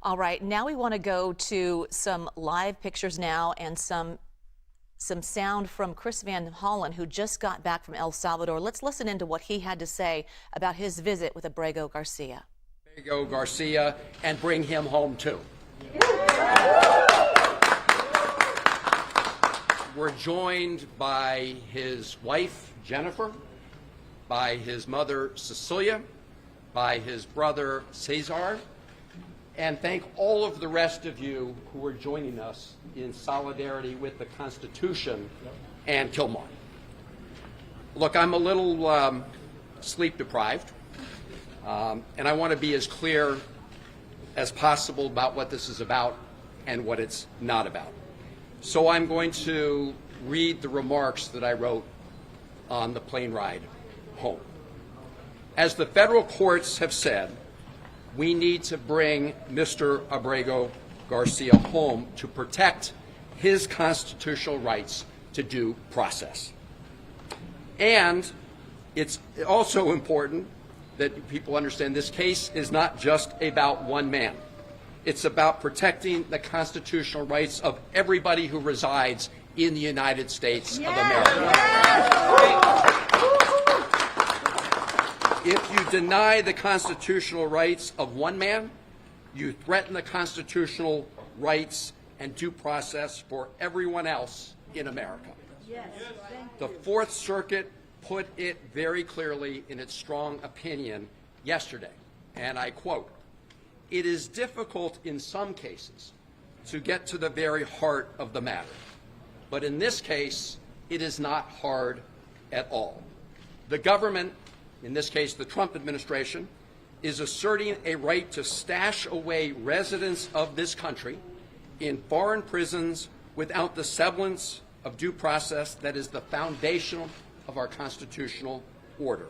All right, now we want to go to some live pictures now and some sound from Chris Van Hollen, who just got back from El Salvador. Let's listen into what he had to say about his visit with Abrego Garcia. Abrego Garcia, and bring him home too. We're joined by his wife, Jennifer, by his mother, Cecilia, by his brother, Cesar, and thank all of the rest of you who are joining us in solidarity with the Constitution and Kilmar. Look, I'm a little sleep deprived, and I want to be as clear as possible about what this is about and what it's not about. So I'm going to read the remarks that I wrote on the plane ride home. As the federal courts have said, we need to bring Mr. Abrego Garcia home to protect his constitutional rights to due process. And it's also important that people understand this case is not just about one man. It's about protecting the constitutional rights of everybody who resides in the United States of America. If you deny the constitutional rights of one man, you threaten the constitutional rights and due process for everyone else in America. The Fourth Circuit put it very clearly in its strong opinion yesterday, and I quote, "It is difficult in some cases to get to the very heart of the matter, but in this case, it is not hard at all. The government, in this case the Trump administration, is asserting a right to stash away residents of this country in foreign prisons without the semblance of due process that is the foundation of our constitutional order.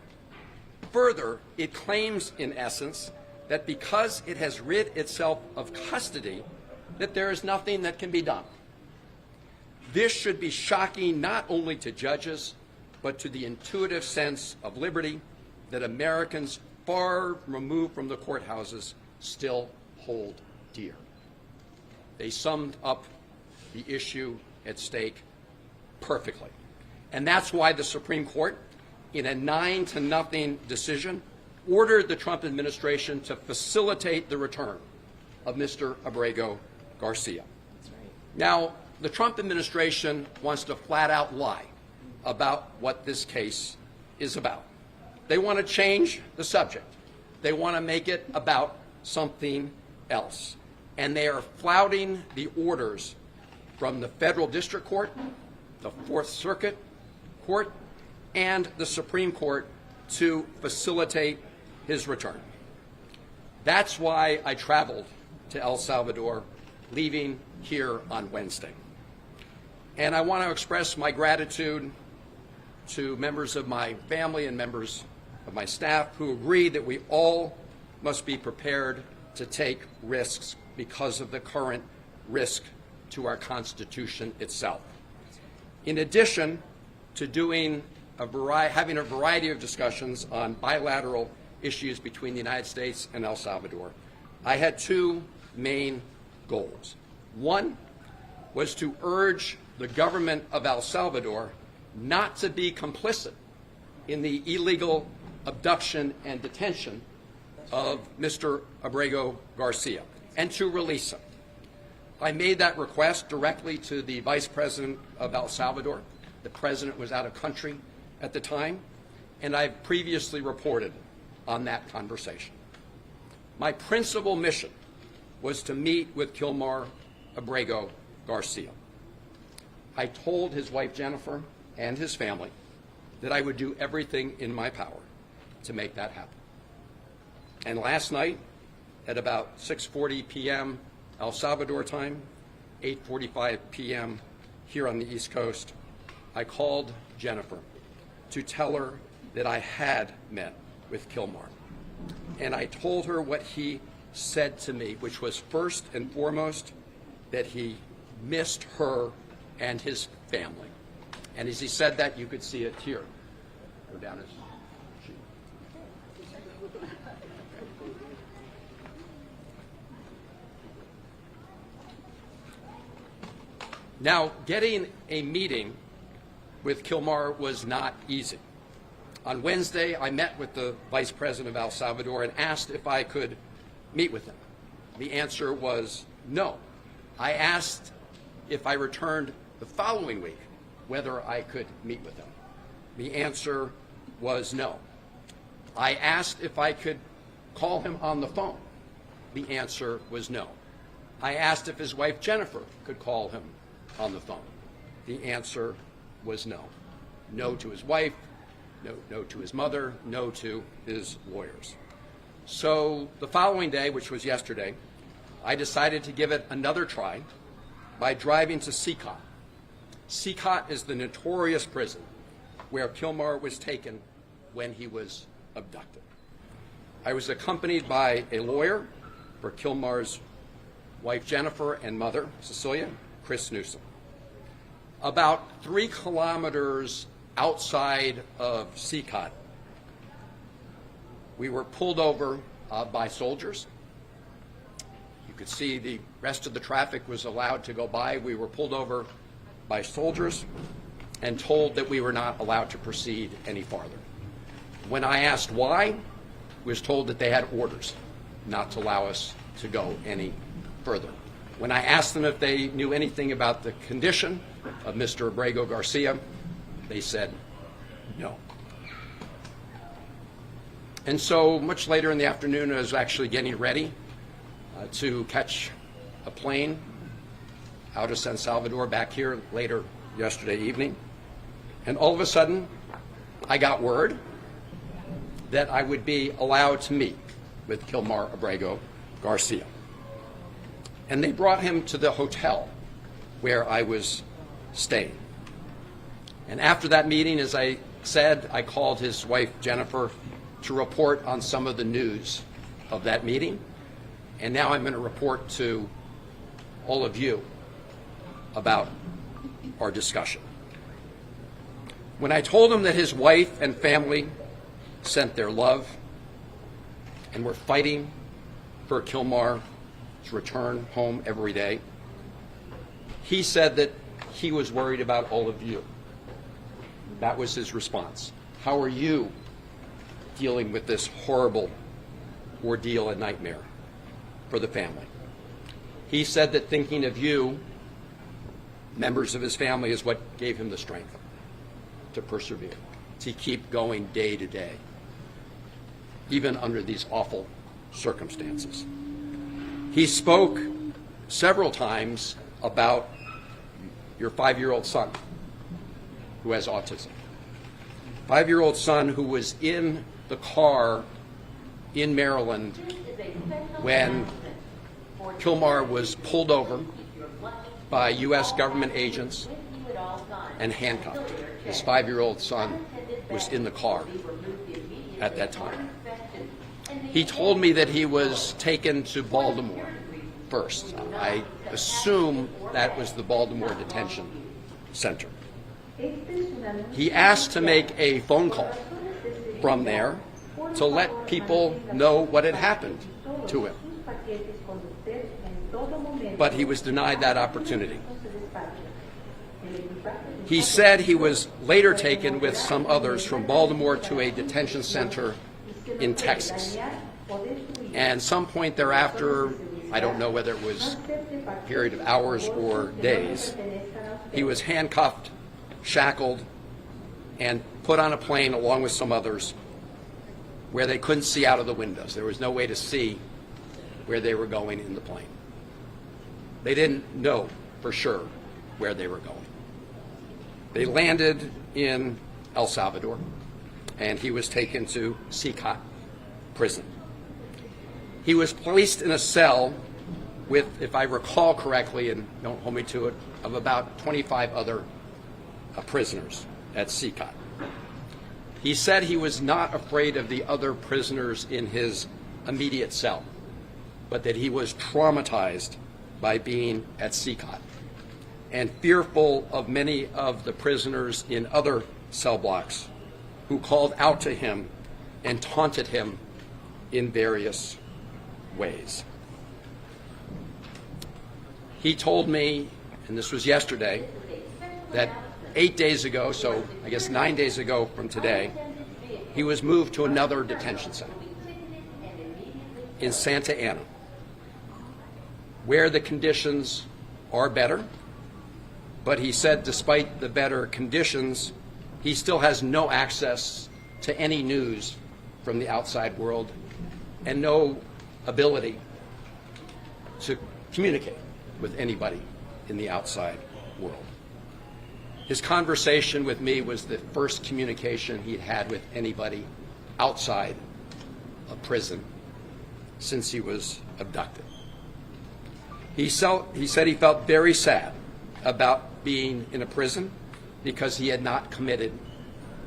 Further, it claims, in essence, that because it has rid itself of custody, that there is nothing that can be done. This should be shocking not only to judges, but to the intuitive sense of liberty that Americans far removed from the courthouses still hold dear." They summed up the issue at stake perfectly. And that's why the Supreme Court, in a 9-0 decision, ordered the Trump administration to facilitate the return of Mr. Abrego Garcia. Now, the Trump administration wants to flat out lie about what this case is about. They want to change the subject. They want to make it about something else. And they are flouting the orders from the Federal District Court, the Fourth Circuit Court, and the Supreme Court to facilitate his return. That's why I traveled to El Salvador, leaving here on Wednesday. And I want to express my gratitude to members of my family and members of my staff who agree that we all must be prepared to take risks because of the current risk to our Constitution itself. In addition to having a variety of discussions on bilateral issues between the United States and El Salvador, I had two main goals. One was to urge the government of El Salvador not to be complicit in the illegal abduction and detention of Mr. Abrego Garcia and to release him. I made that request directly to the Vice President of El Salvador. The President was out of country at the time, and I've previously reported on that conversation. My principal mission was to meet with Kilmar Abrego Garcia. I told his wife Jennifer and his family that I would do everything in my power to make that happen. And last night, at about 6:40 p.m. El Salvador time, 8:45 p.m. here on the East Coast, I called Jennifer to tell her that I had met with Kilmar. And I told her what he said to me, which was first and foremost that he missed her and his family. And as he said that, you could see a tear go down his cheek. Now, getting a meeting with Kilmar was not easy. On Wednesday, I met with the Vice President of El Salvador and asked if I could meet with him. The answer was no. I asked if I returned the following week whether I could meet with him. The answer was no. I asked if I could call him on the phone. The answer was no. I asked if his wife Jennifer could call him on the phone. The answer was no. No to his wife, no to his mother, no to his lawyers. So the following day, which was yesterday, I decided to give it another try by driving to CCOT. CCOT is the notorious prison where Kilmar was taken when he was abducted. I was accompanied by a lawyer for Kilmar's wife Jennifer and mother Cecilia, Chris Newsom. About 3 kilometers outside of CCOT, we were pulled over by soldiers. You could see the rest of the traffic was allowed to go by. We were pulled over by soldiers and told that we were not allowed to proceed any farther. When I asked why, I was told that they had orders not to allow us to go any further. When I asked them if they knew anything about the condition of Mr. Abrego Garcia, they said no. And so much later in the afternoon, I was actually getting ready to catch a plane out of San Salvador back here later yesterday evening. And all of a sudden, I got word that I would be allowed to meet with Kilmar Abrego Garcia. And they brought him to the hotel where I was staying. And after that meeting, as I said, I called his wife Jennifer to report on some of the news of that meeting. And now I'm going to report to all of you about our discussion. When I told him that his wife and family sent their love and were fighting for Kilmar to return home every day, he said that he was worried about all of you. That was his response. How are you dealing with this horrible ordeal and nightmare for the family? He said that thinking of you, members of his family, is what gave him the strength to persevere, to keep going day to day, even under these awful circumstances. He spoke several times about your 5-year-old son who has autism. 5-year-old son who was in the car in Maryland when Kilmar was pulled over by U.S. government agents and handcuffed. His 5-year-old son was in the car at that time. He told me that he was taken to Baltimore first. I assume that was the Baltimore Detention Center. He asked to make a phone call from there to let people know what had happened to him. But he was denied that opportunity. He said he was later taken with some others from Baltimore to a detention center in Texas. And some point thereafter, I don't know whether it was a period of hours or days, he was handcuffed, shackled, and put on a plane along with some others where they couldn't see out of the windows. There was no way to see where they were going in the plane. They didn't know for sure where they were going. They landed in El Salvador, and he was taken to CCOT prison. He was placed in a cell with, if I recall correctly, and don't hold me to it, of about 25 other prisoners at CCOT. He said he was not afraid of the other prisoners in his immediate cell, but that he was traumatized by being at CCOT and fearful of many of the prisoners in other cell blocks who called out to him and taunted him in various ways. He told me and this was yesterday, that 8 days ago, so I guess 9 days ago from today, he was moved to another detention center in Santa Ana, where the conditions are better. But he said despite the better conditions, he still has no access to any news from the outside world and no ability to communicate with anybody in the outside world. His conversation with me was the first communication he'd had with anybody outside of prison since he was abducted. He said he felt very sad about being in a prison because he had not committed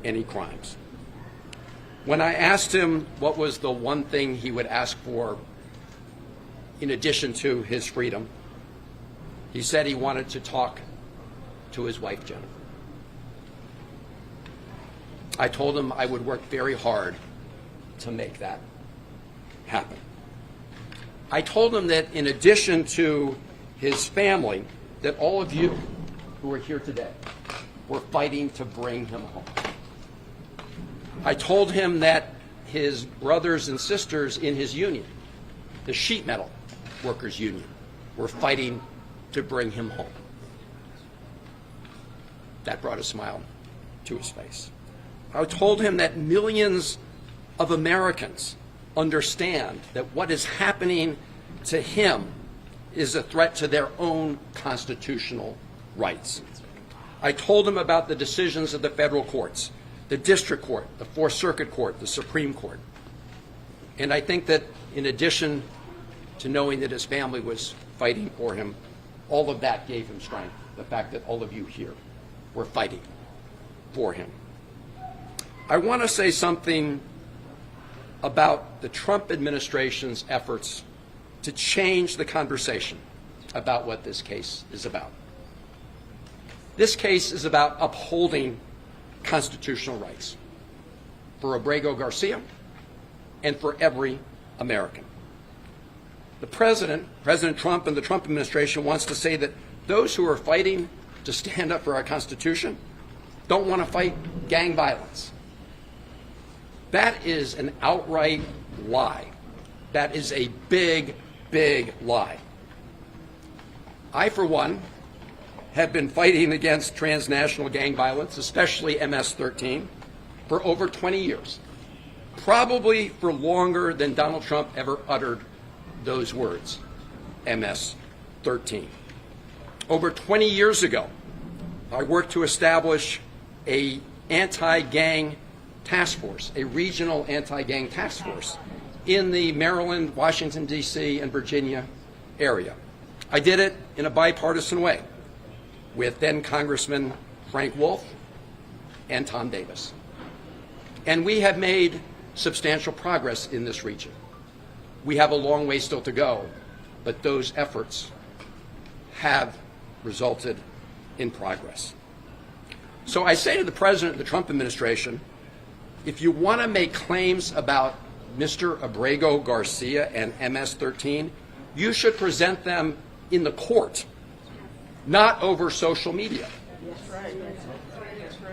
any crimes. When I asked him what was the one thing he would ask for in addition to his freedom, he said he wanted to talk to his wife, Jennifer. I told him I would work very hard to make that happen. I told him that in addition to his family, that all of you who are here today were fighting to bring him home. I told him that his brothers and sisters in his union, the sheet metal workers union, were fighting to bring him home. That brought a smile to his face. I told him that millions of Americans understand that what is happening to him is a threat to their own constitutional rights. I told him about the decisions of the federal courts, the district court, the Fourth Circuit Court, the Supreme Court. And I think that in addition to knowing that his family was fighting for him, all of that gave him strength, the fact that all of you here were fighting for him. I want to say something about the Trump administration's efforts to change the conversation about what this case is about. This case is about upholding constitutional rights for Abrego Garcia and for every American. The President Trump and the Trump administration wants to say that those who are fighting to stand up for our Constitution don't want to fight gang violence. That is an outright lie. That is a big, big lie. I, for one, have been fighting against transnational gang violence, especially MS-13, for over 20 years, probably for longer than Donald Trump ever uttered those words, MS-13. Over 20 years ago, I worked to establish an anti-gang task force, a regional anti-gang task force in the Maryland, Washington, D.C., and Virginia area. I did it in a bipartisan way with then Congressman Frank Wolf and Tom Davis. And we have made substantial progress in this region. We have a long way still to go, but those efforts have resulted in progress. So I say to the President of the Trump administration, if you want to make claims about Mr. Abrego Garcia and MS-13, you should present them in the court, not over social media,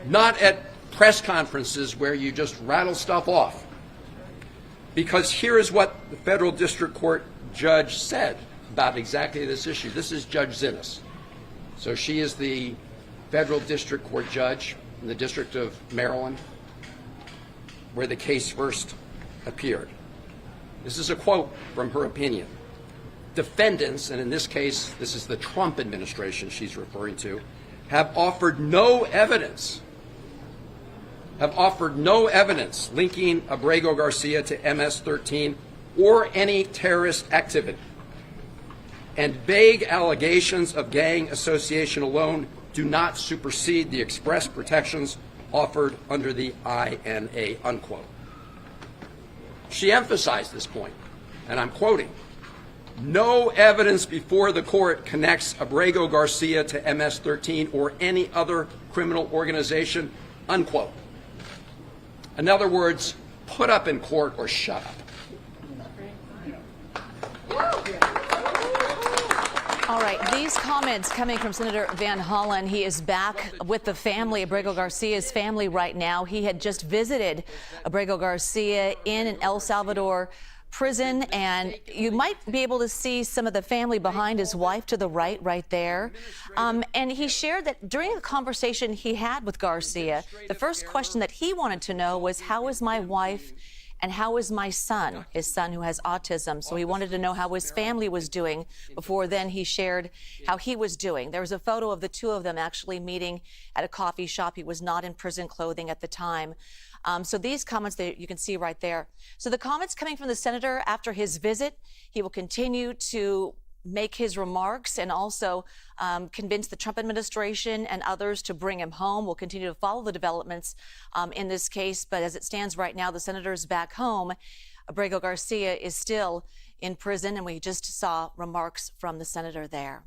not at press conferences where you just rattle stuff off. Because here is what the federal district court judge said about exactly this issue. This is Judge Zinnes. So she is the federal district court judge in the District of Maryland, where the case first appeared. This is a quote from her opinion. Defendants, and in this case, this is the Trump administration she's referring to, have offered no evidence linking Abrego Garcia to MS-13 or any terrorist activity. And vague allegations of gang association alone do not supersede the express protections offered under the INA, unquote. She emphasized this point, and I'm quoting, "No evidence before the court connects Abrego Garcia to MS-13 or any other criminal organization," unquote. In other words, put up in court or shut up. All right. right, these comments coming from Senator Van Hollen. He is back with the family, Abrego Garcia's family right now. He had just visited Abrego Garcia in an El Salvador prison, and you might be able to see some of the family behind his wife to the right there. And he shared that during the conversation he had with Garcia, the first question that he wanted to know was, how is my wife and how is my son, his son who has autism? So he wanted to know how his family was doing before then he shared how he was doing. There was a photo of the two of them actually meeting at a coffee shop. He was not in prison clothing at the time. So these comments that you can see right there. So the comments coming from the senator after his visit, he will continue to make his remarks and also convince the Trump administration and others to bring him home. We'll continue to follow the developments in this case. But as it stands right now, the senator's back home. Abrego Garcia is still in prison, and we just saw remarks from the senator there.